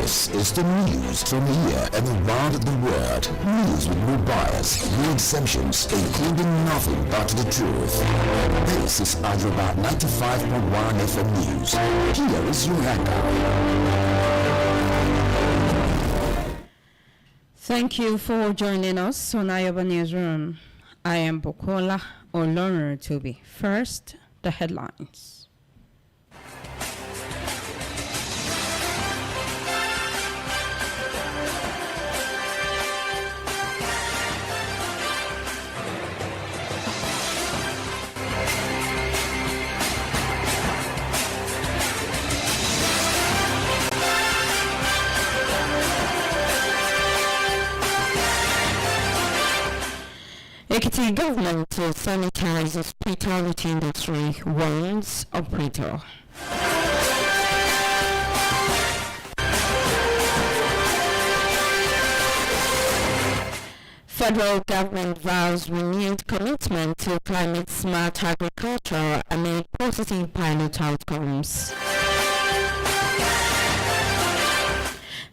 This is the news from here and around the world. News with no bias, no exemptions, including nothing but the truth. This is Hyderabad 95.1 FM News. Here is your anchor. Thank you for joining us on Ayoba Newsroom. I am Bukola Oloruntobi. First, the headlines. Ekiti government to sanitize hospitality industry, warns operator. Federal government vows renewed commitment to climate smart agriculture amid positive pilot outcomes.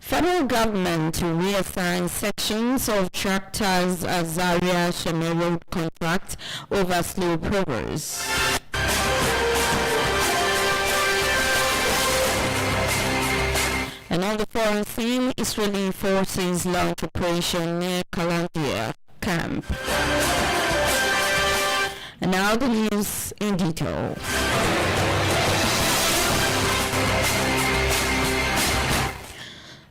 Federal government to reassign sections of tractors as Zaria Sheme Road contract over slow progress. And on the foreign scene, Israeli forces launch operation near Kalandia camp. And now the news in detail.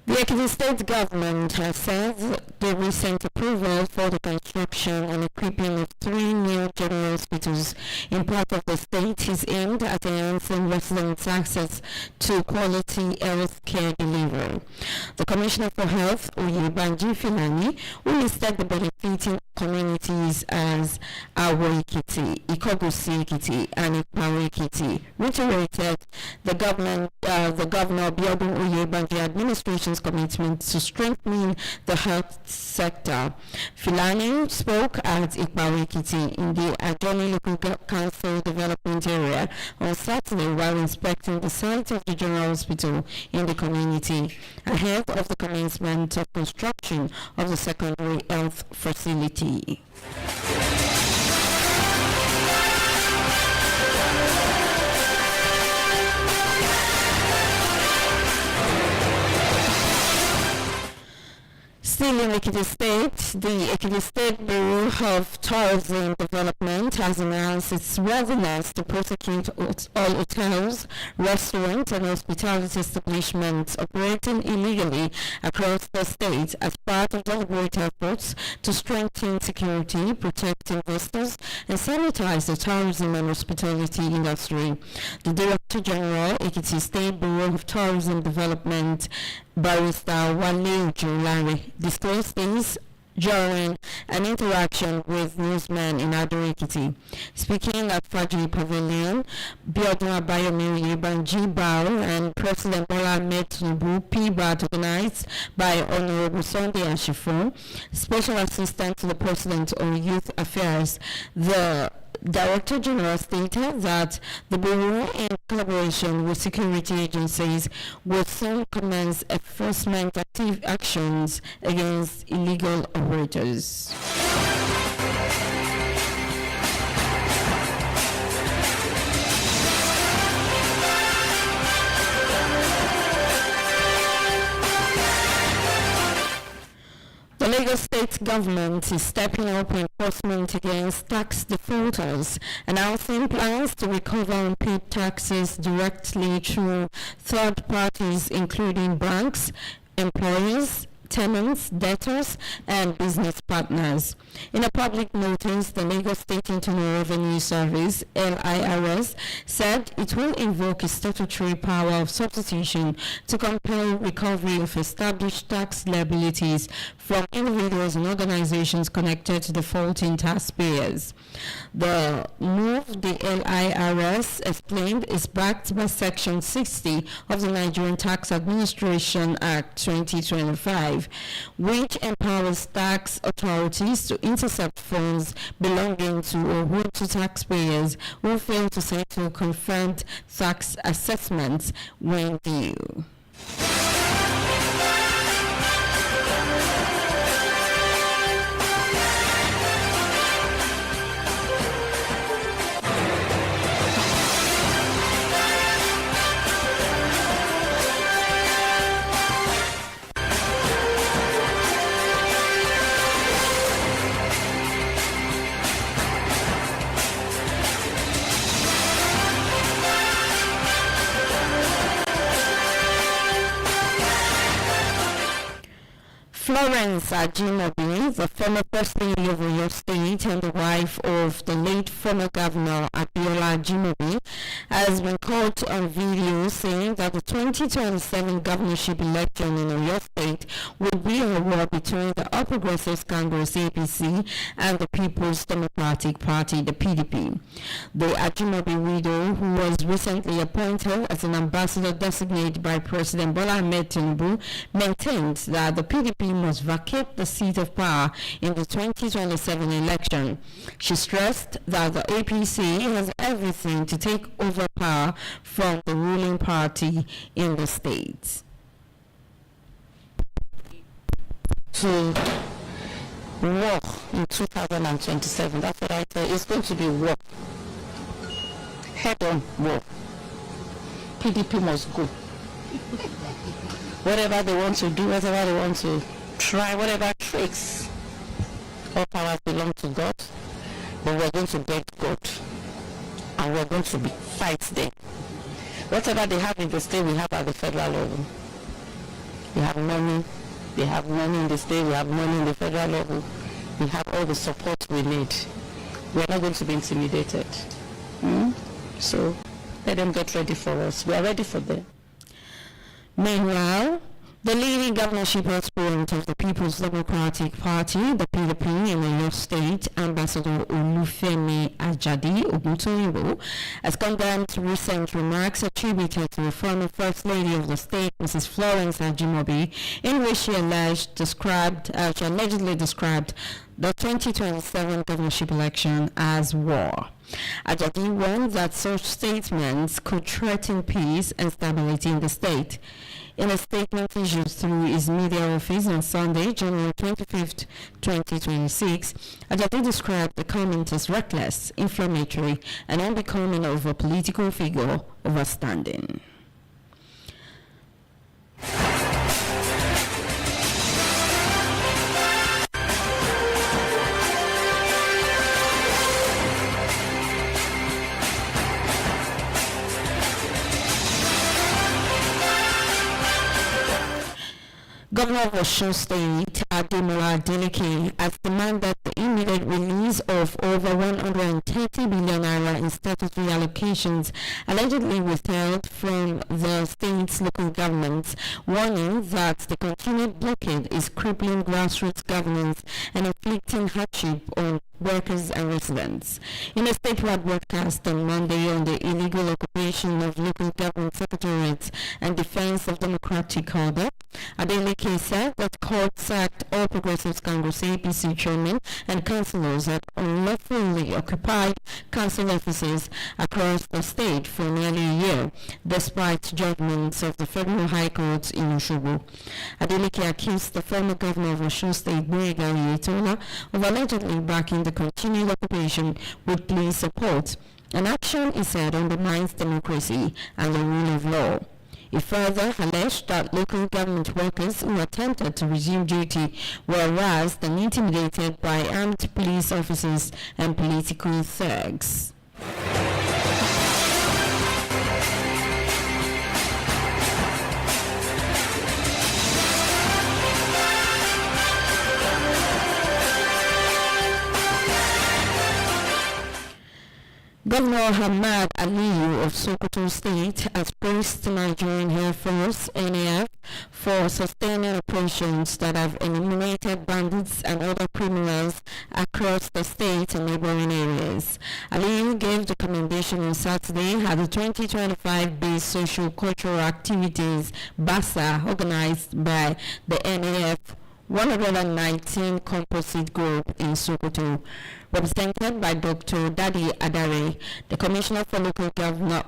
The Ekiti State government has said the recent approval for the construction and equipping of 3 new general hospitals in part of the state is aimed at enhancing residents' access to quality health care delivery. The Commissioner for Health, Oyebanji Filani, who listed the benefiting communities as Awo Ekiti, Ikogosi Ekiti, and Ikpawe Ekiti, reiterated the Governor Biodun Oyebanji administration's commitment to strengthening the health sector. Filani spoke at Ikpawe Ekiti in the Ajoni Local Council Development Area on Saturday while inspecting the site of the General Hospital in the community ahead of the commencement of construction of the secondary health facility. Still in Ekiti State, the Ekiti State Bureau of Tourism Development has announced its readiness to prosecute all hotels, restaurants, and hospitality establishments operating illegally across the state as part of deliberate efforts to strengthen security, protect investors, and sanitize the tourism and hospitality industry. The Director General, Ekiti State Bureau of Tourism Development, Barrister Wale Ojulari, disclosed this during an interaction with newsmen in Ado Ekiti. Speaking at Fajri Pavilion, Biodun Abayomi Oyebanji Bao and President Bola Ahmed Tinubu PBAT organized by Honorable Sunday Ashifo, Special Assistant to the President on Youth Affairs. The Director General stated that the Bureau, in collaboration with security agencies, will soon commence enforcement actions against illegal operators. The Lagos State government is stepping up enforcement against tax defaulters, announcing plans to recover unpaid taxes directly through third parties, including banks, employers, tenants, debtors, and business partners. In a public notice, the Lagos State Internal Revenue Service, LIRS, said it will invoke its statutory power of substitution to compel recovery of established tax liabilities from individuals and organizations connected to defaulting taxpayers. The move, the LIRS explained, is backed by Section 60 of the Nigerian Tax Administration Act 2025, which empowers tax authorities to intercept funds belonging to or owed to taxpayers who fail to settle confirmed tax assessments when due. Florence Ajimobi, the former First Lady of Oyo State and the wife of the late former Governor Abiola Ajimobi, has been caught on video saying that the 2027 governorship election in Oyo State will be a war between the All Progressives Congress APC and the People's Democratic Party, the PDP. The Ajimobi widow, who was recently appointed as an ambassador designated by President Bola Ahmed Tinubu, maintained that the PDP must vacate the seat of power in the 2027 election. She stressed that the APC has everything to take over power from the ruling party in the state. To war in 2027, that's what I say. It's going to be war. Head-on war. PDP must go. Whatever they want to do, whatever they want to try, whatever tricks, all powers belong to God, but we're going to beg God, and we're going to fight them. Whatever they have in the state, we have at the federal level. We have money, they have money in the state, we have money in the federal level. We have all the support we need. We're not going to be intimidated. So let them get ready for us. We are ready for them. Meanwhile, the leading governorship aspirant of the People's Democratic Party, the PDP in Oyo State, Ambassador Olufemi Ajadi Oguntoyinbo, has condemned recent remarks attributed to the former First Lady of the state, Mrs. Florence Ajimobi, in which she allegedly described the 2027 governorship election as war. Ajadi warned that such statements could threaten peace and stability in the state. In a statement issued through his media office on Sunday, January 25th, 2026, Ajadi described the comment as reckless, inflammatory, and unbecoming of a political figure overstanding. Governor of Osun State, Ademola Adeleke, has demanded the immediate release of over 130 billion naira in statutory allocations allegedly withheld from the state's local governments, warning that the continued blockade is crippling grassroots governance and inflicting hardship on workers and residents. In a statewide broadcast on Monday on the illegal occupation of local government secretariats and defense of democratic order, Adeleke said that court sacked All Progressives Congress APC chairman and councillors that unlawfully occupied council offices across the state for nearly a year, despite judgments of the Federal High Court in Osogbo. Adeleke accused the former governor of Osun State, Gboyega Oyetola, of allegedly backing the continued occupation with police support. An action, he said, undermines democracy and the rule of law. He further alleged that local government workers who attempted to resume duty were harassed and intimidated by armed police officers and political thugs. Governor Hamad Aliyu of Sokoto State has praised the Nigerian Air Force (NAF) for sustaining operations that have eliminated bandits and other criminals across the state and neighboring areas. Aliyu gave the commendation on Saturday at the 2025 Base Social Cultural Activities (BASA) organized by the NAF 119 Composite Group in Sokoto. Represented by Dr. Dadi Adare, the Commissioner for Local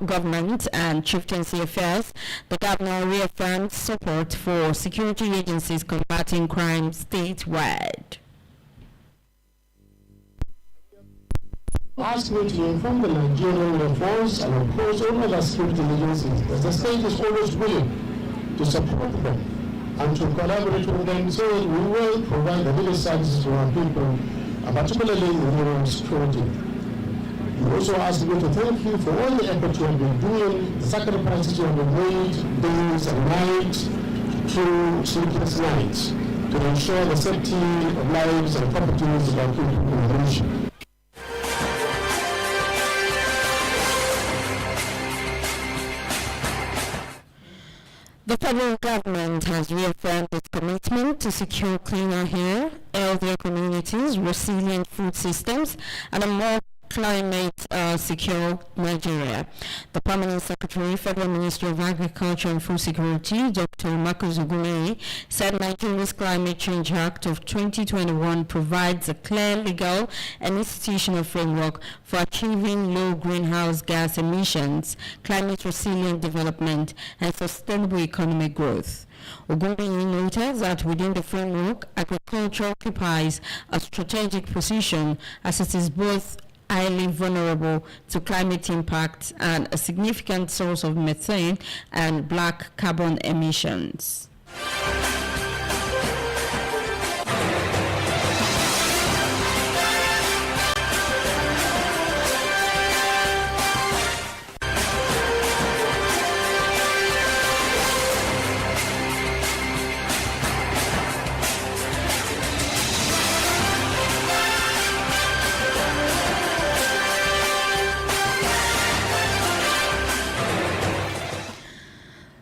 Government and Chieftaincy Affairs, the Governor reaffirmed support for security agencies combating crime statewide. Asked me to inform the Nigerian Air Force and of course all other security agencies that the state is always willing to support them and to collaborate with them so that we will provide the biggest services to our people, particularly in the area of security. You also asked me to thank you for all the effort you have been doing, the sacrifices you have been made, days and nights, through sleepless nights. to ensure the safety of lives and properties of our people in the region. The federal government has reaffirmed its commitment to secure cleaner air, healthier communities, resilient food systems, and a more climate-secure Nigeria. The Permanent Secretary, Federal Ministry of Agriculture and Food Security, Dr. Marcus Oguneye, said Nigeria's Climate Change Act of 2021 provides a clear legal and institutional framework for achieving low greenhouse gas emissions, climate-resilient development, and sustainable economic growth. Oguneye noted that within the framework, agriculture occupies a strategic position as it is both highly vulnerable to climate impacts and a significant source of methane and black carbon emissions.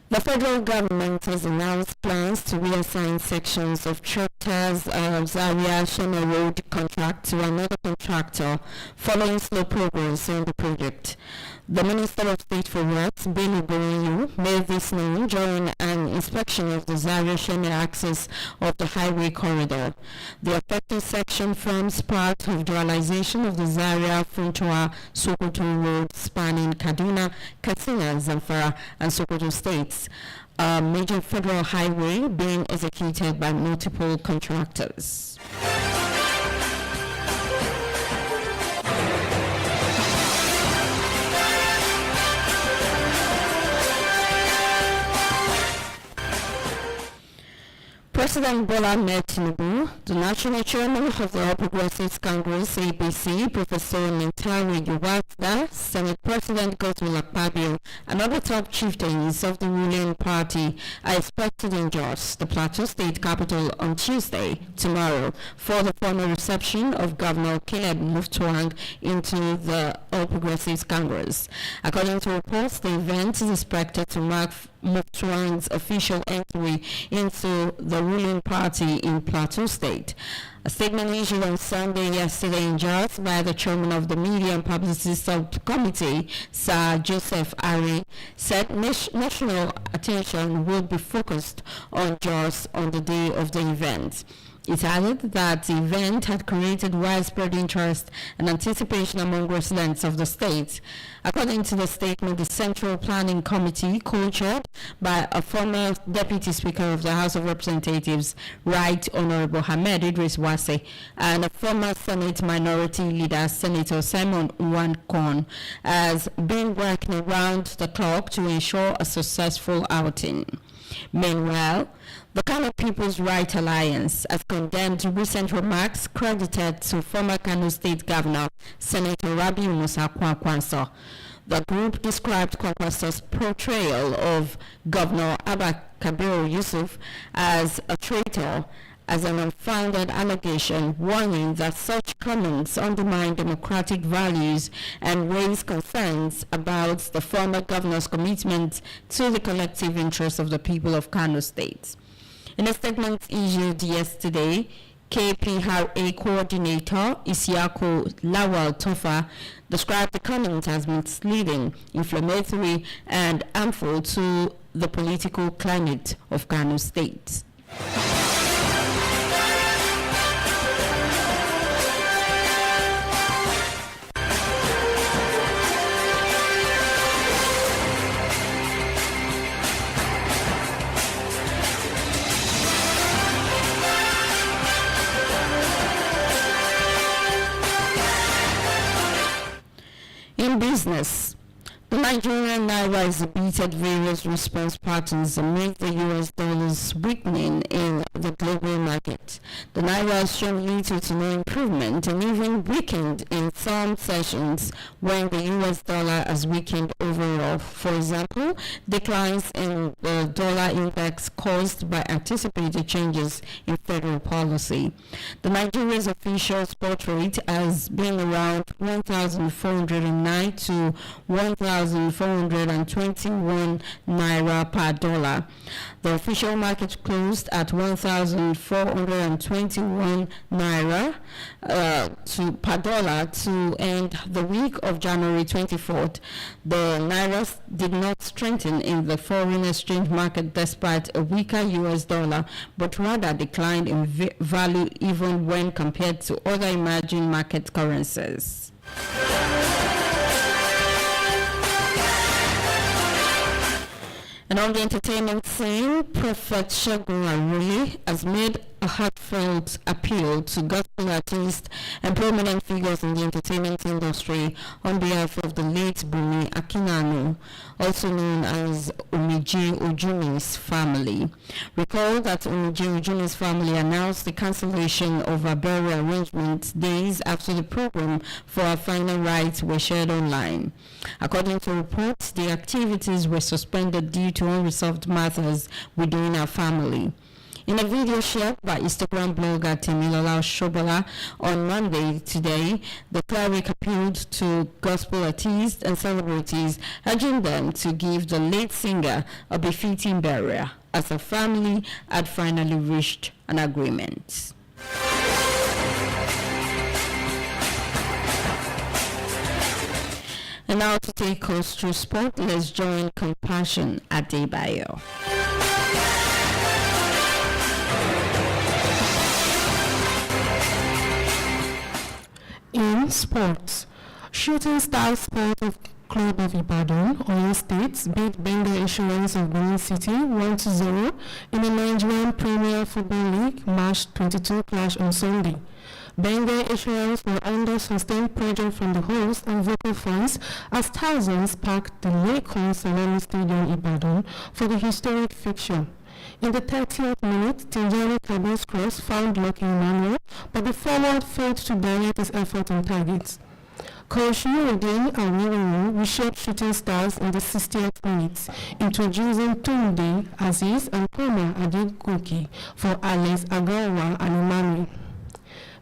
The federal government has announced plans to reassign sections of Chapter's Zaria Shema Road contract to another contractor following slow progress on the project. The Minister of State for Works, Bello Gorinyu, made this known during an inspection of the Zaria Shema axis of the highway corridor. The affected section forms part of dualization of the Zaria Funtua Sokoto Road spanning Kaduna, Katsina, Zamfara, and Sokoto states, a major federal highway being executed by multiple contractors. President Bola Ahmed Tinubu, the National Chairman of the All Progressives Congress (APC), Professor Nintari Yowatda, Senate President Godswill Akpabio, and other top chieftains of the ruling party are expected in Jos, the Plateau State capital, on Tuesday, tomorrow, for the formal reception of Governor Caleb Mutfwang into the All Progressives Congress. According to reports, the event is expected to mark Mutfwang's official entry into the ruling party in Plateau State. A statement issued on Sunday yesterday in Jos by the chairman of the Media and Publicity Subcommittee, Sir Joseph Ari, said national attention will be focused on Jos on the day of the event. It added that the event had created widespread interest and anticipation among residents of the state. According to the statement, the Central Planning Committee, co-chaired by a former Deputy Speaker of the House of Representatives, Right Honorable Hamed Idris Wase, and a former Senate Minority Leader, Senator Simon Nwankon, has been working around the clock to ensure a successful outing. Meanwhile, the Kano People's Right Alliance has condemned recent remarks credited to former Kano State Governor, Senator Rabiu Musa Kwankwaso. The group described Kwankwaso's portrayal of Governor Abba Kabir Yusuf as a traitor as an unfounded allegation, warning that such comments undermine democratic values and raise concerns about the former governor's commitment to the collective interests of the people of Kano State. In a statement issued yesterday, KPRA coordinator Isiako Lawal Tofa described the comment as misleading, inflammatory, and harmful to the political climate of Kano State. In business, The Nigerian naira exhibited various response patterns amid the US dollar's weakening in the global market. The naira showed little to no improvement and even weakened in some sessions when the US dollar has weakened overall. For example, declines in the dollar index caused by anticipated changes in federal policy. The Nigeria's official spot rate has been around 1,409 to 1,421 naira per dollar. The official market closed at 1,421 naira per dollar to end the week of January 24th. The naira did not strengthen in the foreign exchange market despite a weaker US dollar, but rather declined in value even when compared to other emerging market currencies. And on the entertainment scene, Prophet Segun Arole has made a heartfelt appeal to gospel artists and prominent figures in the entertainment industry on behalf of the late Bumi Akinanu, also known as Omiji Ojumi's family. Recall that Omiji Ojumi's family announced the cancellation of her burial arrangements days after the program for her final rites were shared online. According to reports, the activities were suspended due to unresolved matters within her family. In a video shared by Instagram blogger Temilola Shobola on Monday today, the cleric appealed to gospel artists and celebrities, urging them to give the late singer a befitting burial, as her family had finally reached an agreement. And now to take us through sport, let's join Compassion Adebayo. In sports, Shooting Stars Sports Club of Ibadan, Oyo State, beat Benga Insurance of Benin City 1-0 in the Nigerian Premier Football League March 22 clash on Sunday. Benga Insurance were under sustained pressure from the host and vocal fans as thousands packed the Lakon Salami Stadium Ibadan for the historic fixture. In the 30th minute, Tijani Kabir's cross found Lucky Emmanuel, but the forward failed to direct his effort on target. Coach Nuruddin Awiriwu reshaped Shooting Stars in the 60th minute, introducing Tunde Aziz and Koma Adegoke for Alex Agawa and Emmanuel.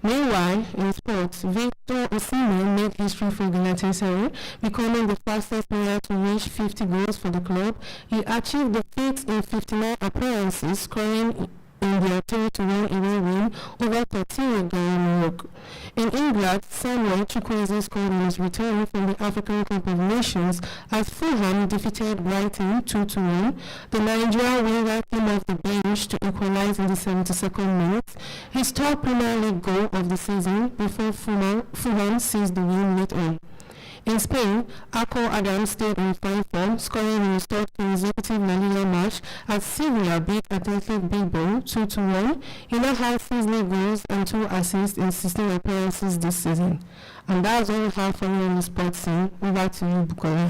Meanwhile, in sports, Victor Osimhen made history for Galatasaray, becoming the fastest player to reach 50 goals for the club. He achieved the feat in 59 appearances, scoring in their 3-1 away win over Tortilla New York. In England, Samuel Chukwueze scored on his return from the African Cup of Nations as Fulham defeated Brighton 2-1. The Nigerian winger came off the bench to equalize in the 72nd minute, his third Premier League goal of the season, before Fulham seized the win late on. In Spain, Akol Adams stayed in fine form, scoring in his third consecutive La Liga match as Sevilla beat Athletic Bilbao 2-1. He now has 6 league goals and 2 assists in 16 appearances this season. And that's all we have for you on the sports scene. Over to you, Bukola.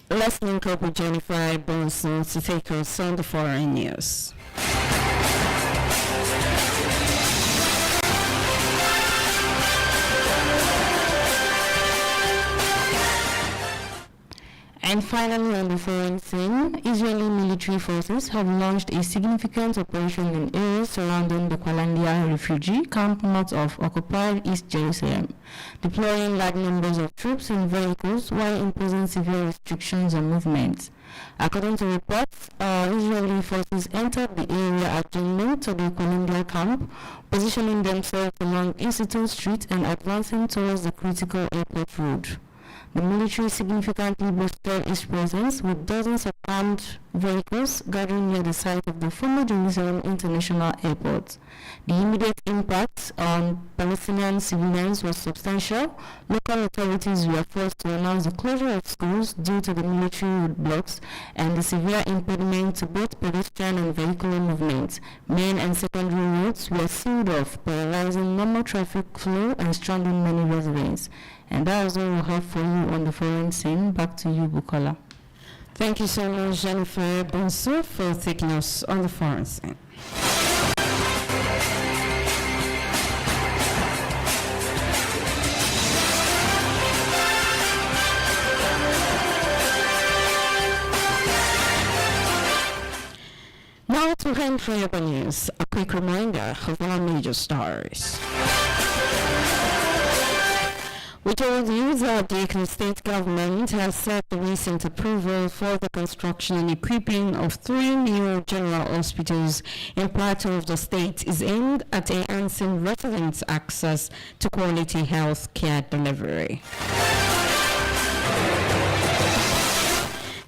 Let's link up with Jennifer Bonson to take us on the foreign news. And finally, on the foreign scene, Israeli military forces have launched a significant operation in areas surrounding the Qalandia refugee camp north of occupied East Jerusalem, deploying large numbers of troops and vehicles while imposing severe restrictions on movement. According to reports, Israeli forces entered the area adjacent to the Qalandia camp, positioning themselves along Institute Street and advancing towards the critical airport road. The military significantly boosted its presence with dozens of armed vehicles gathering near the site of the former Jerusalem International Airport. The immediate impact on Palestinian civilians was substantial. Local authorities were forced to announce the closure of schools due to the military roadblocks and the severe impediment to both pedestrian and vehicular movement. Main and secondary roads were sealed off, paralyzing normal traffic flow and stranding many residents. And that is all we have for you on the foreign scene. Back to you, Bukola. Thank you so much, Jennifer Bonsu, for taking us on the foreign scene. Now to Henry News, a quick reminder of our major stories. We told you that the Ekiti State government has set the recent approval for the construction and equipping of 3 new general hospitals in part of the state is aimed at enhancing residents' access to quality health care delivery.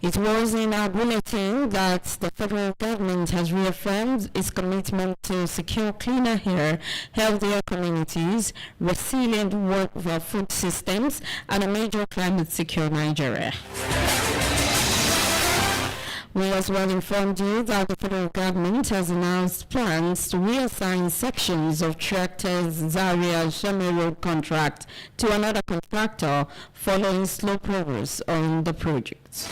It was in our bulletin that the federal government has reaffirmed its commitment to secure cleaner air, healthier communities, resilient food systems, and a major climate-secure Nigeria. We as well informed you that the federal government has announced plans to reassign sections of Tractor's Zaria Shame Road contract to another contractor following slow progress on the project.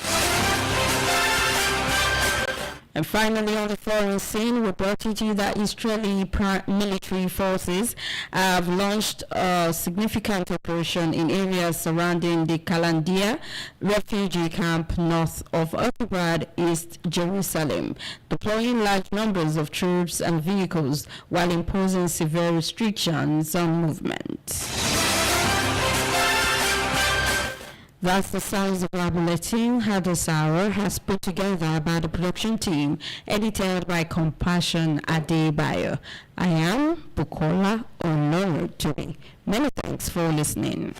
And finally, on the foreign scene, we brought you to that Israeli military forces have launched a significant operation in areas surrounding the Qalandia refugee camp north of occupied East Jerusalem, deploying large numbers of troops and vehicles while imposing severe restrictions on movement. That's the size of our bulletin this hour has put together by the production team, edited by Compassion Adebayo. I am Bukola Oloruntomi. Many thanks for listening.